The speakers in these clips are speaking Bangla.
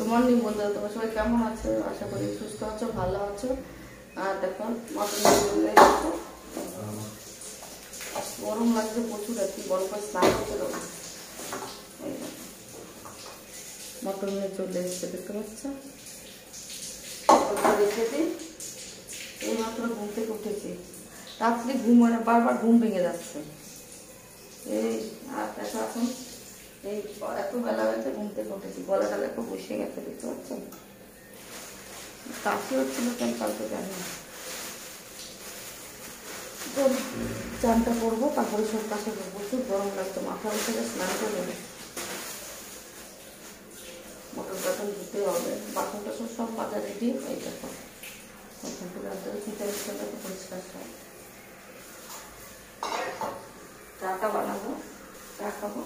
মর্নিং বন্ধুরা, তোমরা সবাই কেমন আছো? আশা করি সুস্থ আছো, ভালো আছো। আর দেখো মটন চলে এসেছে, গরম লাগছে প্রচুর, আর কি গরম করে স্নান করতে দেবো। মটন নিয়ে চলে এসছে, দেখতে পাচ্ছ? রেখে দিই, এই মাত্র ঘুম থেকে উঠেছি। রাত্রি ঘুম মানে বারবার ঘুম ভেঙে যাচ্ছে। এই আর দেখো এখন এই এত বেলা হয়েছে, ঘুম থেকে উঠেছি, গলা টালা একটু বসে গেছে, দেখতে পাচ্ছেন? কাশি হচ্ছিল কেন কালকে জানি না। তো চানটা করবো, তারপরে সব কাছে প্রচুর গরম লাগতো, মাথা উঠে স্নান করে মটন টাটন ধুতে হবে। বাসন টাসন সব মাজা রেডি। এই দেখো চিন্তা পরিষ্কার সব। চাটা বানাবো, চা খাবো।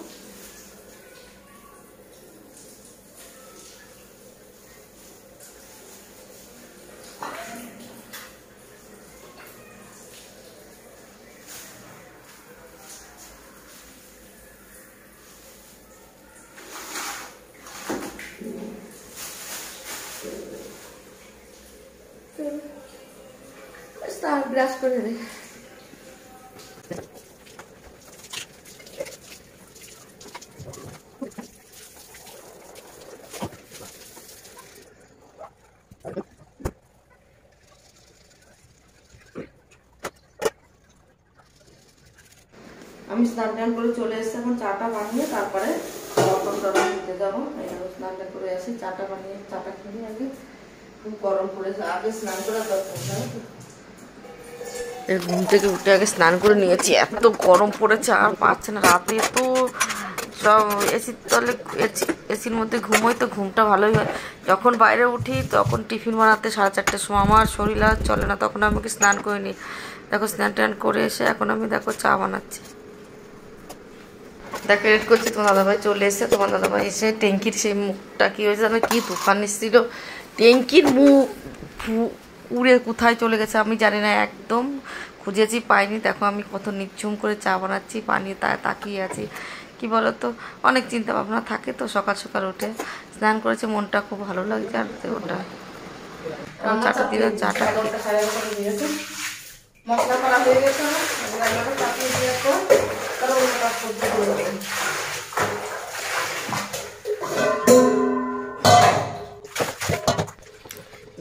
ব্রাশ করে দে। আমি স্নান টান করে চলে এসেছি, এখন চাটা বানিয়ে তারপরে মটনটা দিতে যাবো। স্নান টান করে আসি, চাটা বানিয়ে চাটা খেয়ে আগে, খুব গরম পড়েছে, আগে স্নান করার দরকার। ঘুম থেকে উঠে আগে স্নান করে নিয়েছি, এত গরম পড়েছে আর পাচ্ছে না। রাতে তো সব এসির তলে, এসির মধ্যে ঘুমোই তো ঘুমটা ভালোই হয়। যখন বাইরে উঠি তখন টিফিন বানাতে 4:30টার সময় আমার শরীর আর চলে না, তখন আমাকে স্নান করে নিই। দেখো স্নান টান করে এসে এখন আমি দেখো চা বানাচ্ছি। দেখো রেড করছি, তোমার দাদাভাই চলে এসে। তোমার দাদাভাই এসে ট্যাঙ্কির সেই মুখটা কী হয়েছে জানো, কি তুফান এসেছিল, ট্যাঙ্কির মুখ উড়ে কোথায় চলে গেছে আমি জানি না, একদম খুঁজেছি পাইনি। দেখো আমি কত নিঝুম করে চা বানাচ্ছি, পানি তাকিয়ে আছি। কি বলতো, অনেক চিন্তা ভাবনা থাকে তো, সকাল সকাল উঠে স্নান করেছে, মনটা খুব ভালো লাগছে। আর ওটা চাটা দিলে চাটা মশলা করা হয়ে গেছে,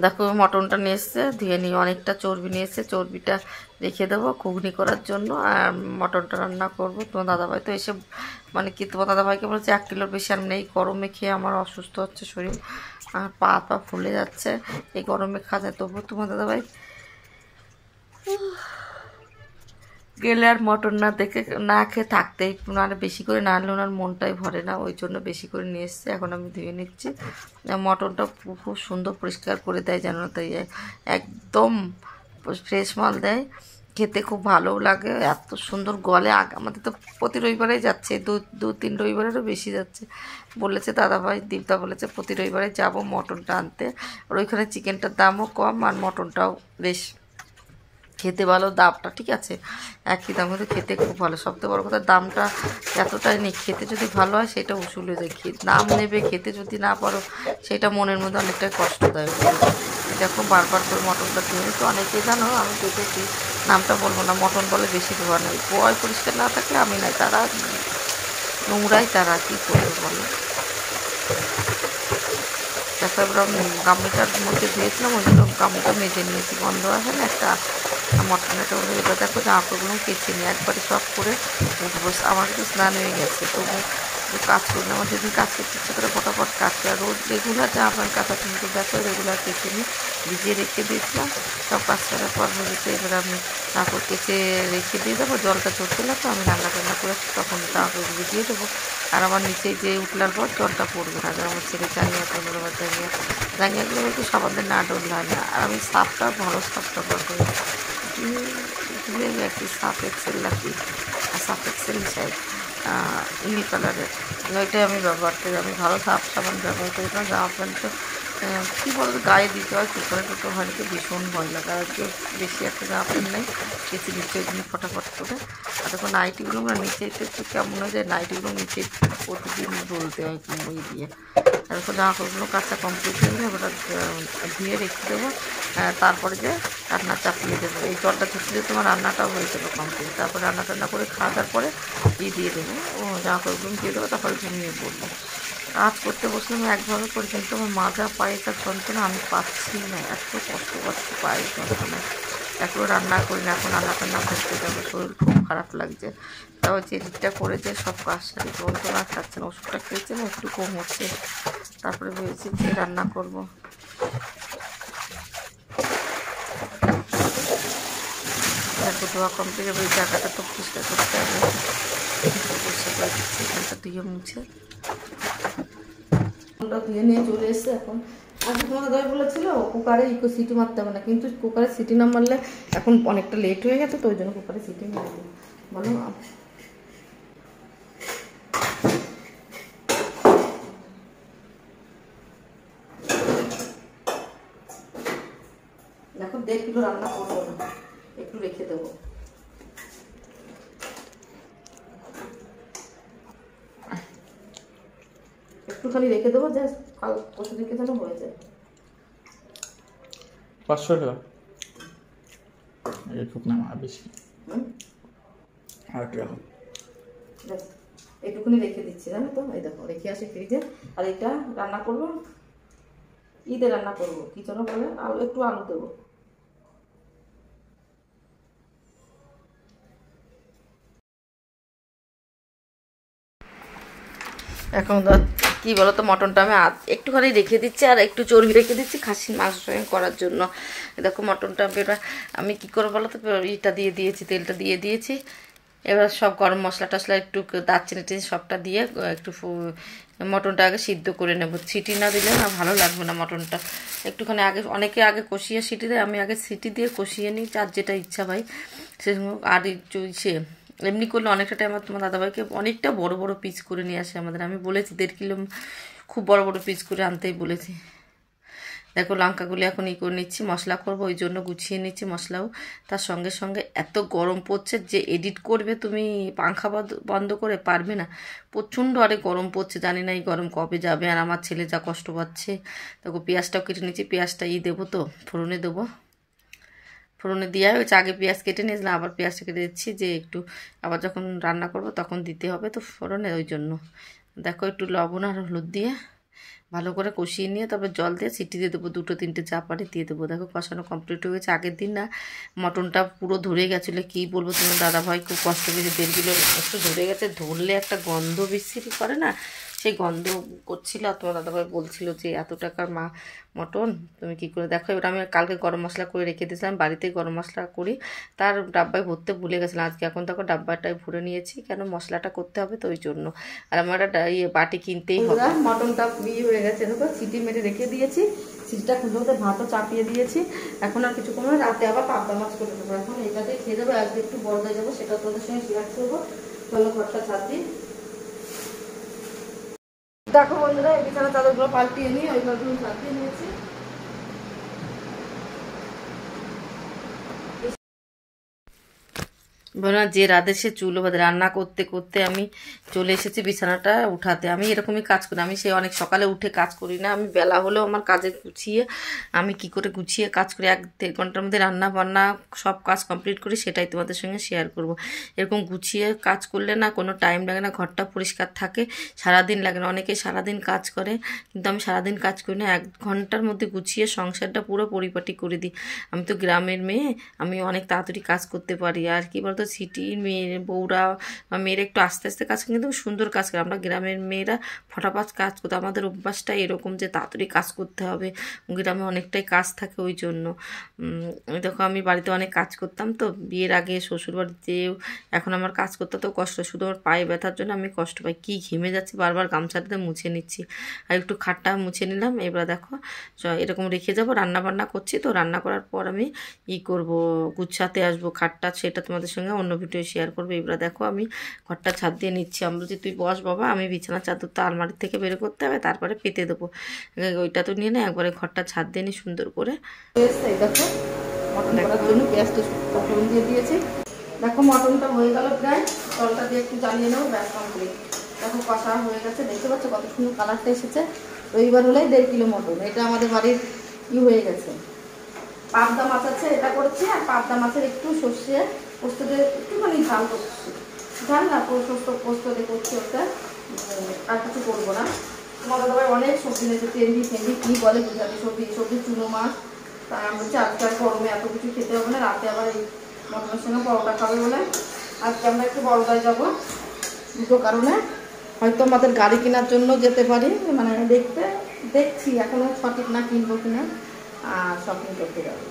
দেখো মটনটা নিয়ে এসছে, ধুয়ে নিয়ে অনেকটা চর্বি নিয়ে এসছে, চর্বিটা রেখে দেবো ঘুগনি করার জন্য, আর মটনটা রান্না করবো। তোমার দাদাভাই তো এসে মানে কি, তোমার দাদাভাইকে বলছে 1 কিলোর বেশি আর নেই, গরমে খেয়ে আমার অসুস্থ হচ্ছে শরীর, আর পা ফুলে যাচ্ছে এই গরমে খাওয়া যায়। তবু তোমার দাদাভাই গেলে আর মটন না দেখে না খেয়ে থাকতেই, মানে বেশি করে না আনলে ওনার মনটাই ভরে না, ওই জন্য বেশি করে নিয়ে এসছে। এখন আমি ধুয়ে নিচ্ছি। মটনটা খুব সুন্দর পরিষ্কার করে দেয় যেন, তাই একদম ফ্রেশ মাল দেয়, খেতে খুব ভালোও লাগে, এত সুন্দর গলে। আমাদের তো প্রতি রবিবারেই যাচ্ছে, 2-3 রবিবারেরও বেশি যাচ্ছে। বলেছে দাদাভাই, দীপদা বলেছে প্রতি রবিবারে যাবো মটনটা আনতে, আর ওইখানে চিকেনটার দামও কম আর মটনটাও বেশ খেতে ভালো, দামটা ঠিক আছে, একই দাম, কিন্তু খেতে খুব ভালো। সবথেকে বড় কথা দামটা এতটাই নেই, খেতে যদি ভালো হয় সেটা উসুল হয়ে যায়। দাম নেবে, খেতে যদি না পারো সেটা মনের মধ্যে অনেকটাই কষ্টদায়ক। দেখো বারবার করে মটনটা ধুয়ে তো অনেকেই জানো, আমি দেখেছি, নামটা বলবো না, মটন বলে বেশি ধোয়া নেই, পোয়ায় পরিষ্কার না থাকলে আমি নাই, তারা নোংরাই, তারা কী করবে বলো। দেখো এবার গামলিটার মধ্যে ধুয়েছিলাম, ওই জন্য গামলিটা মেজে নিয়েছি, গন্ধ আসে না একটা মটনটা। এবার দেখো জামা কাপড়গুলো কেচে নিয়ে একবারে সব করে উঠবো। আমার কিন্তু স্নান হয়ে গেছে, তবু কাজ করি না, আমার যেদিন কাজ করতে ইচ্ছে করে ফটাফট কাজটা, রোজ রেগুলার জামা প্যান্ট কাচা, কিন্তু দেখো রেগুলার কেচে নিয়ে ভিজিয়ে রেখে দিয়েছিলাম। সব কাজ করার পর ভেবেছে এবার আমি কাপড় কেচে রেখে দিয়ে দেবো, জলটা চড়ছিল তো আমি রান্না টান্না করে তখন কাপড় ভিজিয়ে দেবো, আর আমার নিচে যে উঠলার পর জলটা পড়বে না। আমার ছেলে জানিয়ে পনেরোবার জানিয়েগুলো একটু সাবানের না ডললে হয় না। আর আমি সাপটা ভালো সাপটা ব্যবহার করি, ধুয়ে গেছি সার্ফ এক্সেল নাকি, সার্ফ এক্সেল চাই নীল কালারের, ওইটাই আমি ব্যবহার করি। আমি ভালো সাবান ব্যবহার করি না। জামা প্যান্ট তো কী বলতো গায়ে দিতে হয়, কুকুরে টুকরো হয় তো ভীষণ ভয় লাগে। আর বেশি একটা জামা প্যান্ট নেই, বেশি নিচে ওই জন্য ফটাফট করে। আর দেখো নাইটিগুলো না নিচে একটু কেমন হয়ে যায়, নাইটিগুলো নিচে প্রতিদিন বলতে হয় মই দিয়ে, তারপর জামা কাপড়গুলো কাঁচা কমপ্লিট হয়ে গেলে ওটা ধুয়ে রেখে দেবো। তারপরে যে রান্না চাপিয়ে দেবো। এই জলটা ঝুঁকিয়ে তোমার রান্নাটাও হয়ে যাবে কমপ্লিট। তারপর রান্না টান্না করে খাওয়া দাওয়ার পরে দিয়ে দেবো, ও জামা কাপড়গুলো দিয়ে দেবো, তারপরে ঘুমিয়ে পড়বো। কাজ করতে বসলে আমি একভাবে করি, কিন্তু আমার মাজা পায়ে তার যন্ত্রণা আমি পাচ্ছি না, এত কষ্ট পাচ্ছি পায়ের যন্ত্রণায়। এখনও রান্না করি না, এখন রান্না টান্না করতে যাবো, শরীর খুব খারাপ লাগছে। তাও যে এডিটটা করেছে সব কাজ সারি, যন্ত্রণা খাচ্ছে না, ওষুধটা খেয়েছে না একটু কম হচ্ছে। তারপরে ভেবেছি যে রান্না করব। দেখো ধোয়া কমপ্লিট হবে, এই জায়গাটা তো পরিষ্কার করতে হবে, পরিষ্কার করে দিচ্ছি এখানটা ধুয়ে মুছে। ধুয়ে নিয়ে চলে এসছে এখন। আজকে তোমার দাদাই বলেছিল কুকারে সিটি মারতে হবে না, কিন্তু কুকারে সিটি না মারলে এখন অনেকটা লেট হয়ে গেছে, তো ওই জন্য কুকারে সিটি মারবো। বলো দেখো 1.5 কিলো রান্না করবো না, একটু রেখে দেবো। একটুখানি রেখে দেবো, জাস্ট কাল পরশু দিকে যেন হয়ে যায়। 500 টাকা একটুক না বেশি, আর একটু রাখো, একটুখানি রেখে দিচ্ছি, জানো তো। এই দেখো রেখে আসি ফ্রিজে। আর এটা রান্না করবো, ঈদে রান্না করবো, কি যেন বলে, আলু একটু আলু দেবো। এখন কী বলো তো, মটনটা আমি একটুখানি রেখে দিচ্ছি, আর একটু চর্বি রেখে দিচ্ছি খাসির মাংস করার জন্য। দেখো মটনটা আমি কী করবো বলো তো, ইটা দিয়ে দিয়েছি, তেলটা দিয়ে দিয়েছি। এবার সব গরম মশলা টশলা একটু দারচিনি টেনে সবটা দিয়ে একটু মটনটা আগে সিদ্ধ করে নেব। সিটি না দিলে না ভালো লাগবে না মটনটা। একটুখানি আগে, অনেকে আগে কষিয়ে সিটি দেয়, আমি আগে সিটি দিয়ে কষিয়ে নিই, যার যেটা ইচ্ছা ভাই সে। আর সে এমনি করলে অনেকটা টাইম তোমার দাদাভাইকে অনেকটা বড় বড় পিস করে নিয়ে আসে আমাদের। আমি বলেছি 1.5 কিলো খুব বড় বড় পিস করে আনতেই বলেছি। দেখো লঙ্কাগুলি এখন করে নিচ্ছি, মশলা করবো ওই জন্য গুছিয়ে নিচ্ছি মশলাও। তার সঙ্গে সঙ্গে এত গরম পড়ছে যে এডিট করবে তুমি পাংখা বন্ধ করে পারবে না, প্রচণ্ড আরে গরম পড়ছে। জানি না এই গরম কবে যাবে, আর আমার ছেলে যা কষ্ট পাচ্ছে। দেখো পেঁয়াজটাও কেটে নিচ্ছি, পেঁয়াজটা দেবো তো ফোড়নে দেবো। ফোড়নে দিয়ে হচ্ছে আগে পেঁয়াজ কেটে নিয়েছিলাম, আবার পেঁয়াজটা কেটে দিচ্ছি যে একটু আবার যখন রান্না করব তখন দিতে হবে তো ফোড়নে, ওই জন্য। দেখো একটু লবণ আর হলুদ দিয়ে ভালো করে কষিয়ে নিয়ে তবে জল দিয়ে সিটি দিয়ে দেবো, 2-3টে যা পারে দিয়ে দেবো। দেখো কষানো কমপ্লিট হয়ে গেছে। আগের দিন না মটনটা পুরো ধরে গেছিলো, কী বলবো তোমার দাদাভাই খুব কষ্ট পেয়েছে, 1.5 কিলো একটু ধরে গেছে। ধরলে একটা গন্ধ বিশ্রী করে না, সেই গন্ধ করছিল। আর তোমার দাদাভাই বলছিল যে এত টাকার মটন তুমি কী করে। দেখো এবার আমি কালকে গরম মশলা করে রেখে দিয়েছিলাম, বাড়িতে গরম মশলা করি, তার ডাব্বায় ভরতে ভুলে গেছিলাম আজকে। এখন দেখো ডাব্বাটায় ভরে নিয়েছি, কেন মশলাটা করতে হবে তো ওই জন্য। আর আমার একটা বাটি কিনতেই হবে। মটনটা হয়ে গেছে, দেখো সিটি মেরে রেখে দিয়েছি, সিটিটা খুলে ওদের ভাতও চাপিয়ে দিয়েছি। এখন আর কিছু কোনো রাতে আবার পাবদা মাছ করে দেবো। এখন এটাতে খেয়ে যাবো, আজকে একটু বড়দায় যাবো, সেটা তোদের সঙ্গে শেয়ার করবো। চলো ঘরটা ছাদ দিই। দেখো বন্ধুরা বিছানা চাদরগুলো পাল্টিয়ে নিয়ে ওই ঘরগুলো পাল্টিয়ে নিয়েছি। বললাম যে রাতে সে চুলো বাদে রান্না করতে করতে আমি চলে এসেছি বিছানাটা উঠাতে। আমি এরকমই কাজ করি, আমি সে অনেক সকালে উঠে কাজ করি না, আমি বেলা হলেও আমার কাজে গুছিয়ে আমি কি করে গুছিয়ে কাজ করি, 1-1.5 ঘন্টার মধ্যে রান্না বান্না সব কাজ কমপ্লিট করি, সেটাই তোমাদের সঙ্গে শেয়ার করব। এরকম গুছিয়ে কাজ করলে না কোনো টাইম লাগে না, ঘরটা পরিষ্কার থাকে, সারাদিন লাগে না। অনেকে সারাদিন কাজ করে, কিন্তু আমি সারাদিন কাজ করি না, 1 ঘন্টার মধ্যে গুছিয়ে সংসারটা পুরো পরিপাটি করে দিই। আমি তো গ্রামের মেয়ে, আমি অনেক তাড়াতাড়ি কাজ করতে পারি। আর কি বলতো সিটির মেয়ের বউরা বা মেয়েরা একটু আস্তে আস্তে কাজ করে, কিন্তু সুন্দর কাজ করে। আমরা গ্রামের মেয়েরা ফটাফট কাজ করতে, আমাদের অভ্যাসটা এরকম যে তাড়াতাড়ি কাজ করতে হবে, গ্রামে অনেকটাই কাজ থাকে ওই জন্য। দেখো আমি বাড়িতে অনেক কাজ করতাম তো বিয়ের আগে, শ্বশুর বাড়িতেও। এখন আমার কাজ করতে তো কষ্ট, শুধু আমার পায়ে ব্যথার জন্য আমি কষ্ট পাই, কি ঘেমে যাচ্ছি, বারবার গামছাটাতে মুছে নিচ্ছি। আর একটু খাটটা মুছে নিলাম। এবার দেখো এরকম রেখে যাবো, রান্না বান্না করছি তো, রান্না করার পর আমি করব, গুছাতে আসবো খাটটা, সেটা তোমাদের সঙ্গে অন্য ভিডিও শেয়ার করবো। এবার দেখো আমি ঘরটা ছাদ দিয়ে নিচ্ছি। আমি বলছি তুই বস বাবা, আমি বিছানার চাদরটা আলমারির থেকে বের করতে হবে, তারপরে পেতে দেবো। ওইটা তো নিয়ে না একবারে ঘরটা ছাদ দিয়ে নিই সুন্দর করে। দেখো মটন করার জন্য পেঁয়াজটা ফোড়ন দিয়ে দিয়েছি। দেখো মটনটা হয়ে গেল প্রায়, জলটা দিয়ে একটু জ্বালিয়ে নেবো, ব্যাস কমপ্লিট। দেখো কষা হয়ে গেছে, দেখতে পাচ্ছ কত সুন্দর কালারটা এসেছে। রবিবার হলেই 1.5 কিলো মটন। এটা আমাদের বাড়ির হয়ে গেছে। পাবদা মাছ আছে, এটা করেছি। আর পাবদা মাছের একটু সর্ষে পোস্ত দিয়ে একটুখানি ঝাল করছি, ঝাল না পোস্ত দিয়ে করছি ওটা, আর কিছু করবো না। তোমাদের সবাই অনেক সবজি নিয়েছে, টেন্ডি ফেন্ডি কী বলে বুঝাতে, সবজি চুনো মাছ। তা আমি বলছি আজকে আর গরমে এত কিছু খেতে হবে না, রাতে আবার এই মটনের সঙ্গে পরোটা খাবে বলে আজকে আমরা একটু বড়দায় যাবো। দুটো কারণে হয়তো আমাদের গাড়ি কেনার জন্য যেতে পারি, মানে দেখছি এখনও সঠিক না কিনবো কিনা, আর শপিং করতে যাবো।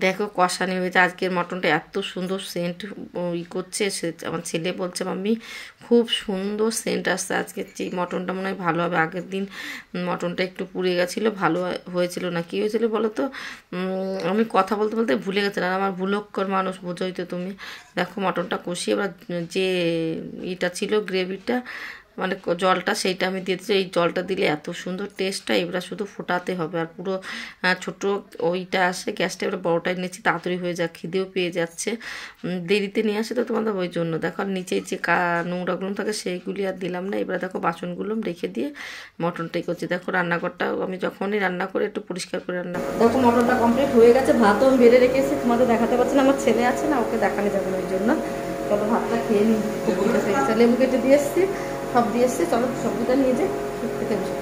দেখো কষানি হয়েছে। আজকের মটনটা এত সুন্দর সেন্ট করছে, সে আমার ছেলে বলছে মাম্মি খুব সুন্দর সেন্ট আসছে আজকে, মটনটা মনে হয় ভালো হবে। আগের দিন মটনটা একটু পুড়ে গেছিলো, ভালো হয়েছিল না কী হয়েছিল বলো তো, আমি কথা বলতে বলতে ভুলে গেছিলাম। আমার ভুলক্কর মানুষ, বোঝোই তো তুমি। দেখো মটনটা কষিয়ে এবার যে এটা ছিল গ্রেভিটা, মানে জলটা, সেইটা আমি দিয়ে দিচ্ছি। এই জলটা দিলে এত সুন্দর টেস্টটা, এবার শুধু ফোটাতে হবে। আর পুরো ছোটো ওইটা আসে, গ্যাসটা এবার বড়োটাই নিচ্ছি, তাড়াতাড়ি হয়ে যায়, খিদেও পেয়ে যাচ্ছে। দেরিতে নিয়ে আসে তো তোমাদের, ওই জন্য। দেখো আর নিচে যে নোংরাগুলো থাকে সেইগুলি আর দিলাম না। এবার দেখো বাসনগুলো রেখে দিয়ে মটনটাই করছি। দেখো রান্নাঘরটাও আমি যখনই রান্না করে একটু পরিষ্কার করে রান্না করি। দেখো মটনটা কমপ্লিট হয়ে গেছে, ভাতও আমি বেড়ে রেখেছি, তোমাদের দেখাতে পারছি না, আমার ছেলে আছে না, ওকে দেখানো যাবে না, ওই জন্য। চলো ভাতটা খেয়ে নিই, লেবু কেটে দিয়ে এসছি, সব দিয়ে এসছি। চলো সবজিটা নিয়ে যাই, খেতে বসে।